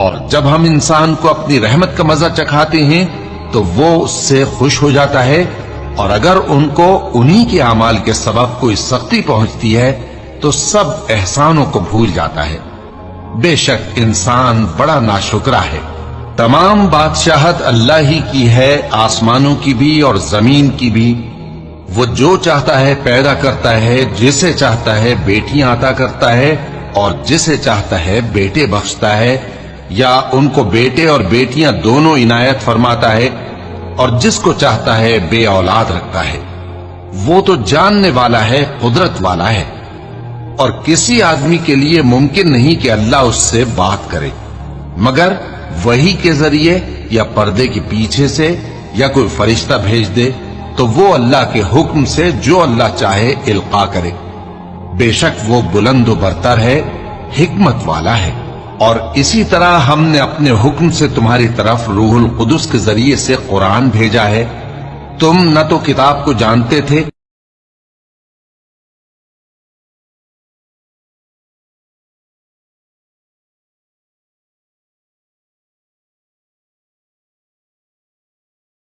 اور جب ہم انسان کو اپنی رحمت کا مزہ چکھاتے ہیں تو وہ اس سے خوش ہو جاتا ہے، اور اگر ان کو انہی کے اعمال کے سبب کوئی سختی پہنچتی ہے تو سب احسانوں کو بھول جاتا ہے۔ بے شک انسان بڑا ناشکرا ہے۔ تمام بادشاہت اللہ ہی کی ہے، آسمانوں کی بھی اور زمین کی بھی۔ وہ جو چاہتا ہے پیدا کرتا ہے، جسے چاہتا ہے بیٹیاں عطا کرتا ہے اور جسے چاہتا ہے بیٹے بخشتا ہے، یا ان کو بیٹے اور بیٹیاں دونوں عنایت فرماتا ہے، اور جس کو چاہتا ہے بے اولاد رکھتا ہے۔ وہ تو جاننے والا ہے، قدرت والا ہے، اور کسی آدمی کے لیے ممکن نہیں کہ اللہ اس سے بات کرے مگر وحی کے ذریعے یا پردے کے پیچھے سے یا کوئی فرشتہ بھیج دے، تو وہ اللہ کے حکم سے جو اللہ چاہے القا کرے۔ بے شک وہ بلند و برتر ہے، حکمت والا ہے۔ اور اسی طرح ہم نے اپنے حکم سے تمہاری طرف روح القدس کے ذریعے سے قرآن بھیجا ہے۔ تم نہ تو کتاب کو جانتے تھے